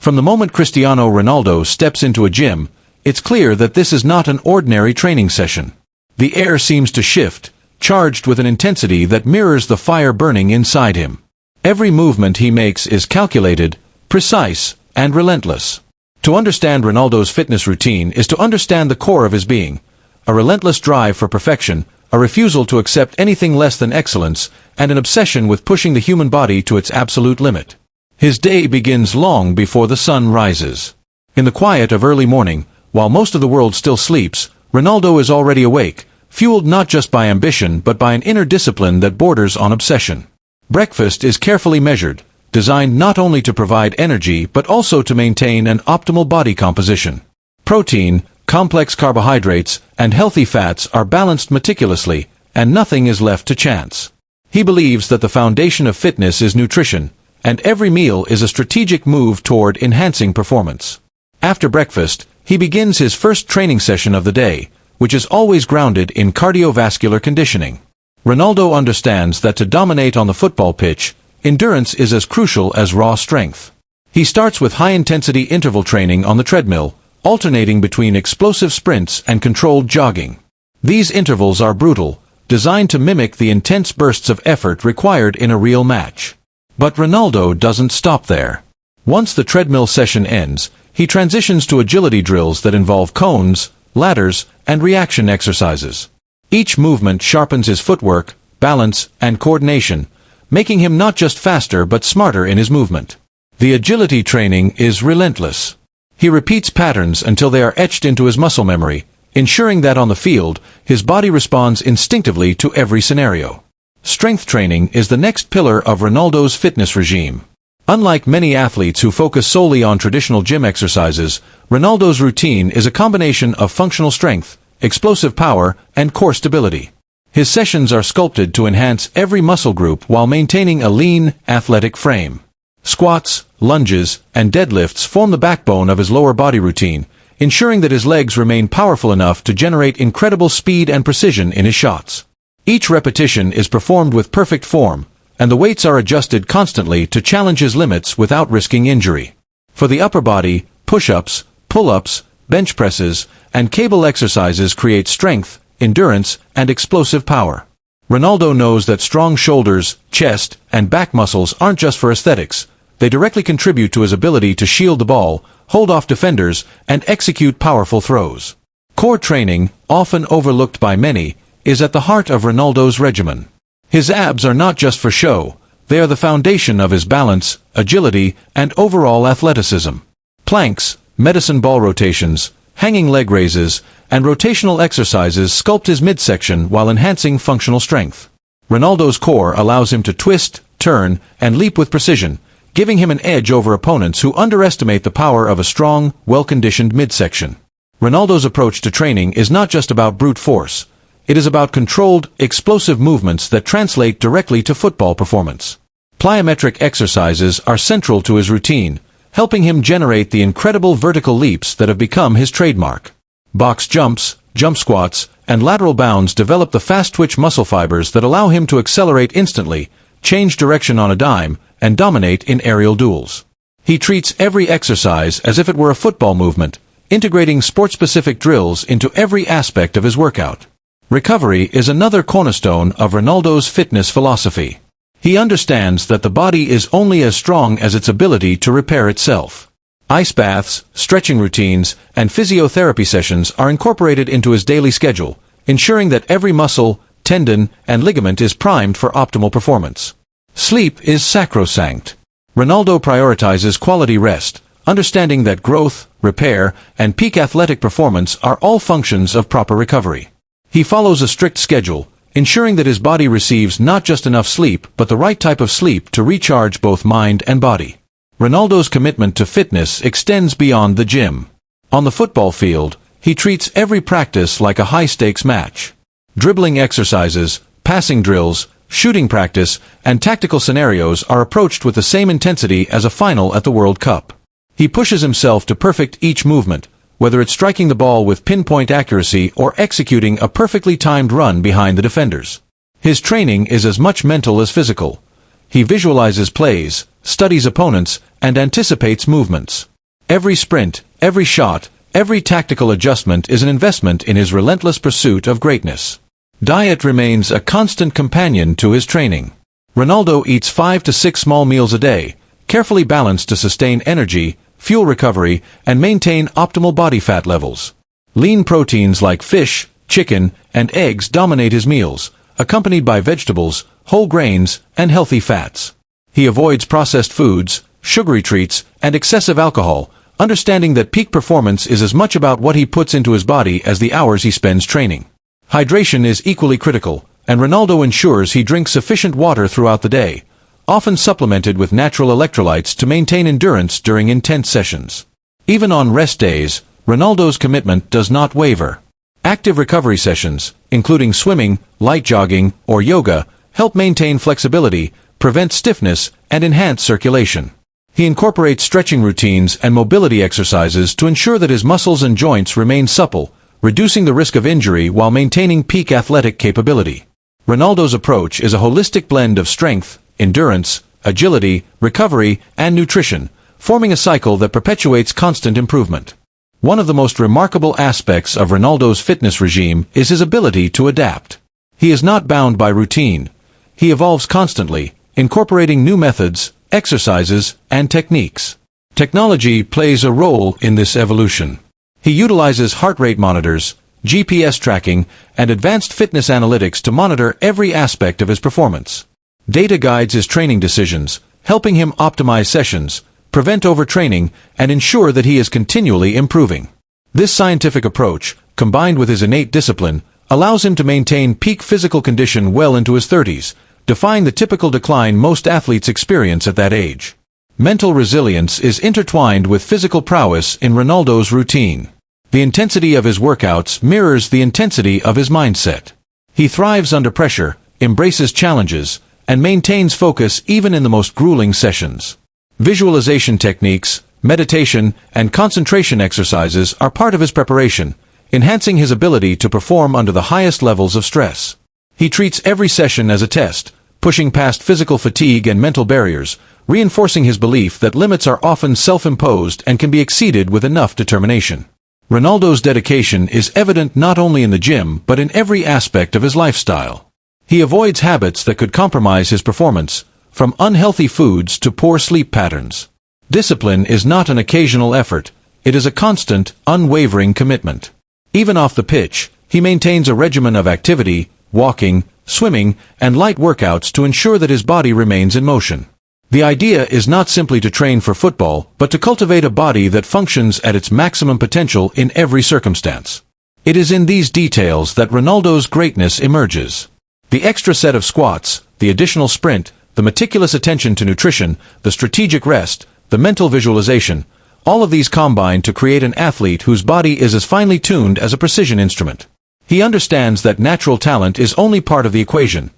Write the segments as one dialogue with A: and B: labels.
A: From the moment Cristiano Ronaldo steps into a gym, it's clear that this is not an ordinary training session. The air seems to shift, charged with an intensity that mirrors the fire burning inside him. Every movement he makes is calculated, precise, and relentless. To understand Ronaldo's fitness routine is to understand the core of his being, a relentless drive for perfection, a refusal to accept anything less than excellence, and an obsession with pushing the human body to its absolute limit. His day begins long before the sun rises. In the quiet of early morning, while most of the world still sleeps, Ronaldo is already awake, fueled not just by ambition but by an inner discipline that borders on obsession. Breakfast is carefully measured, designed not only to provide energy but also to maintain an optimal body composition. Protein, complex carbohydrates, and healthy fats are balanced meticulously, and nothing is left to chance. He believes that the foundation of fitness is nutrition, and every meal is a strategic move toward enhancing performance. After breakfast, he begins his first training session of the day, which is always grounded in cardiovascular conditioning. Ronaldo understands that to dominate on the football pitch, endurance is as crucial as raw strength. He starts with high-intensity interval training on the treadmill, alternating between explosive sprints and controlled jogging. These intervals are brutal, designed to mimic the intense bursts of effort required in a real match. But Ronaldo doesn't stop there. Once the treadmill session ends, he transitions to agility drills that involve cones, ladders, and reaction exercises. Each movement sharpens his footwork, balance, and coordination, making him not just faster but smarter in his movement. The agility training is relentless. He repeats patterns until they are etched into his muscle memory, ensuring that on the field, his body responds instinctively to every scenario. Strength training is the next pillar of Ronaldo's fitness regime. Unlike many athletes who focus solely on traditional gym exercises, Ronaldo's routine is a combination of functional strength, explosive power, and core stability. His sessions are sculpted to enhance every muscle group while maintaining a lean, athletic frame. Squats, lunges, and deadlifts form the backbone of his lower body routine, ensuring that his legs remain powerful enough to generate incredible speed and precision in his shots. Each repetition is performed with perfect form, and the weights are adjusted constantly to challenge his limits without risking injury. For the upper body, push-ups, pull-ups, bench presses, and cable exercises create strength, endurance, and explosive power. Ronaldo knows that strong shoulders, chest, and back muscles aren't just for aesthetics. They directly contribute to his ability to shield the ball, hold off defenders, and execute powerful throws. Core training, often overlooked by many, is at the heart of Ronaldo's regimen. His abs are not just for show, they are the foundation of his balance, agility, and overall athleticism. Planks, medicine ball rotations, hanging leg raises, and rotational exercises sculpt his midsection while enhancing functional strength. Ronaldo's core allows him to twist, turn, and leap with precision, giving him an edge over opponents who underestimate the power of a strong, well-conditioned midsection. Ronaldo's approach to training is not just about brute force. It is about controlled, explosive movements that translate directly to football performance. Plyometric exercises are central to his routine, helping him generate the incredible vertical leaps that have become his trademark. Box jumps, jump squats, and lateral bounds develop the fast-twitch muscle fibers that allow him to accelerate instantly, change direction on a dime, and dominate in aerial duels. He treats every exercise as if it were a football movement, integrating sport-specific drills into every aspect of his workout. Recovery is another cornerstone of Ronaldo's fitness philosophy. He understands that the body is only as strong as its ability to repair itself. Ice baths, stretching routines, and physiotherapy sessions are incorporated into his daily schedule, ensuring that every muscle, tendon, and ligament is primed for optimal performance. Sleep is sacrosanct. Ronaldo prioritizes quality rest, understanding that growth, repair, and peak athletic performance are all functions of proper recovery. He follows a strict schedule, ensuring that his body receives not just enough sleep but the right type of sleep to recharge both mind and body. Ronaldo's commitment to fitness extends beyond the gym. On the football field, he treats every practice like a high-stakes match. Dribbling exercises, passing drills, shooting practice, and tactical scenarios are approached with the same intensity as a final at the World Cup. He pushes himself to perfect each movement, whether it's striking the ball with pinpoint accuracy or executing a perfectly timed run behind the defenders. His training is as much mental as physical. He visualizes plays, studies opponents, and anticipates movements. Every sprint, every shot, every tactical adjustment is an investment in his relentless pursuit of greatness. Diet remains a constant companion to his training. Ronaldo eats 5 to 6 small meals a day, carefully balanced to sustain energy, fuel recovery, and maintain optimal body fat levels. Lean proteins like fish, chicken, and eggs dominate his meals, accompanied by vegetables, whole grains, and healthy fats. He avoids processed foods, sugary treats, and excessive alcohol, understanding that peak performance is as much about what he puts into his body as the hours he spends training. Hydration is equally critical, and Ronaldo ensures he drinks sufficient water throughout the day, often supplemented with natural electrolytes to maintain endurance during intense sessions. Even on rest days, Ronaldo's commitment does not waver. Active recovery sessions, including swimming, light jogging, or yoga, help maintain flexibility, prevent stiffness, and enhance circulation. He incorporates stretching routines and mobility exercises to ensure that his muscles and joints remain supple, reducing the risk of injury while maintaining peak athletic capability. Ronaldo's approach is a holistic blend of strength, endurance, agility, recovery, and nutrition, forming a cycle that perpetuates constant improvement. One of the most remarkable aspects of Ronaldo's fitness regime is his ability to adapt. He is not bound by routine. He evolves constantly, incorporating new methods, exercises, and techniques. Technology plays a role in this evolution. He utilizes heart rate monitors, GPS tracking, and advanced fitness analytics to monitor every aspect of his performance. Data guides his training decisions, helping him optimize sessions, prevent overtraining, and ensure that he is continually improving. This scientific approach, combined with his innate discipline, allows him to maintain peak physical condition well into his 30s, defying the typical decline most athletes experience at that age. Mental resilience is intertwined with physical prowess in Ronaldo's routine. The intensity of his workouts mirrors the intensity of his mindset. He thrives under pressure, embraces challenges, and maintains focus even in the most grueling sessions. Visualization techniques, meditation, and concentration exercises are part of his preparation, enhancing his ability to perform under the highest levels of stress. He treats every session as a test, pushing past physical fatigue and mental barriers, reinforcing his belief that limits are often self-imposed and can be exceeded with enough determination. Ronaldo's dedication is evident not only in the gym but in every aspect of his lifestyle. He avoids habits that could compromise his performance, from unhealthy foods to poor sleep patterns. Discipline is not an occasional effort, it is a constant, unwavering commitment. Even off the pitch, he maintains a regimen of activity, walking, swimming, and light workouts to ensure that his body remains in motion. The idea is not simply to train for football, but to cultivate a body that functions at its maximum potential in every circumstance. It is in these details that Ronaldo's greatness emerges. The extra set of squats, the additional sprint, the meticulous attention to nutrition, the strategic rest, the mental visualization, all of these combine to create an athlete whose body is as finely tuned as a precision instrument. He understands that natural talent is only part of the equation.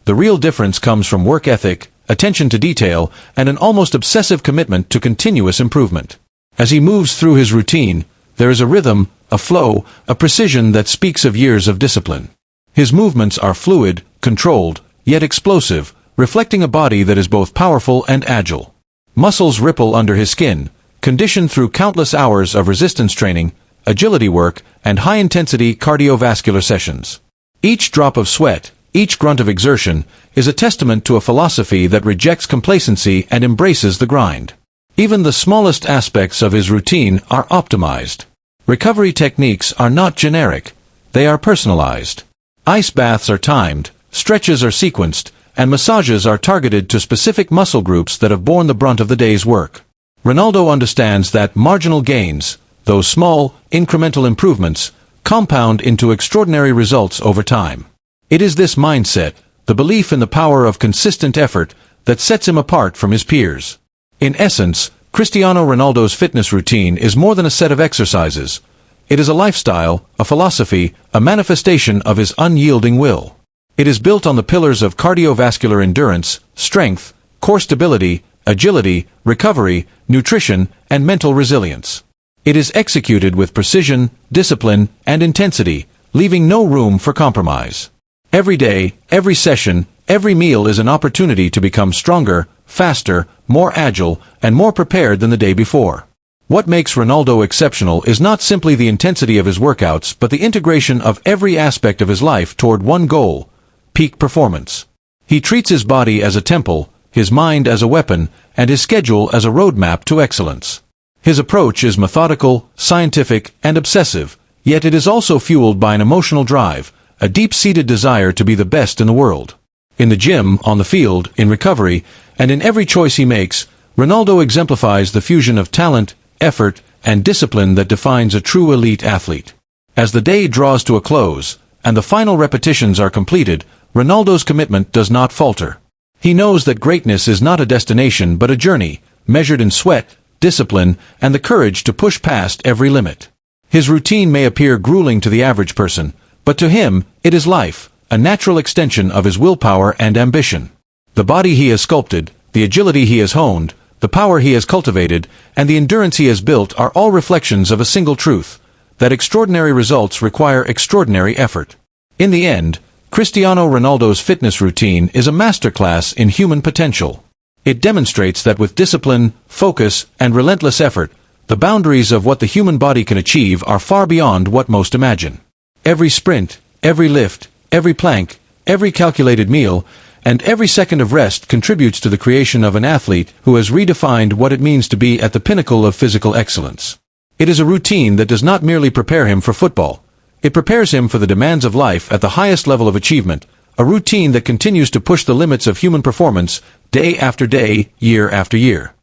A: The real difference comes from work ethic, attention to detail, and an almost obsessive commitment to continuous improvement. As he moves through his routine, there is a rhythm, a flow, a precision that speaks of years of discipline. His movements are fluid, controlled, yet explosive, reflecting a body that is both powerful and agile. Muscles ripple under his skin, conditioned through countless hours of resistance training, agility work, and high-intensity cardiovascular sessions. Each drop of sweat, each grunt of exertion, is a testament to a philosophy that rejects complacency and embraces the grind. Even the smallest aspects of his routine are optimized. Recovery techniques are not generic, they are personalized. Ice baths are timed, stretches are sequenced, and massages are targeted to specific muscle groups that have borne the brunt of the day's work. Ronaldo understands that marginal gains, those small, incremental improvements, compound into extraordinary results over time. It is this mindset, the belief in the power of consistent effort, that sets him apart from his peers. In essence, Cristiano Ronaldo's fitness routine is more than a set of exercises. It is a lifestyle, a philosophy, a manifestation of his unyielding will. It is built on the pillars of cardiovascular endurance, strength, core stability, agility, recovery, nutrition, and mental resilience. It is executed with precision, discipline, and intensity, leaving no room for compromise. Every day, every session, every meal is an opportunity to become stronger, faster, more agile, and more prepared than the day before. What makes Ronaldo exceptional is not simply the intensity of his workouts but the integration of every aspect of his life toward one goal: peak performance. He treats his body as a temple, his mind as a weapon, and his schedule as a roadmap to excellence. His approach is methodical, scientific, and obsessive, yet it is also fueled by an emotional drive, a deep-seated desire to be the best in the world. In the gym, on the field, in recovery, and in every choice he makes, Ronaldo exemplifies the fusion of talent, effort, and discipline that defines a true elite athlete. As the day draws to a close, and the final repetitions are completed, Ronaldo's commitment does not falter. He knows that greatness is not a destination but a journey, measured in sweat, discipline, and the courage to push past every limit. His routine may appear grueling to the average person, but to him, it is life, a natural extension of his willpower and ambition. The body he has sculpted, the agility he has honed, the power he has cultivated, and the endurance he has built are all reflections of a single truth: that extraordinary results require extraordinary effort. In the end, Cristiano Ronaldo's fitness routine is a masterclass in human potential. It demonstrates that with discipline, focus, and relentless effort, the boundaries of what the human body can achieve are far beyond what most imagine. Every sprint, every lift, every plank, every calculated meal, and every second of rest contributes to the creation of an athlete who has redefined what it means to be at the pinnacle of physical excellence. It is a routine that does not merely prepare him for football. It prepares him for the demands of life at the highest level of achievement, a routine that continues to push the limits of human performance day after day, year after year.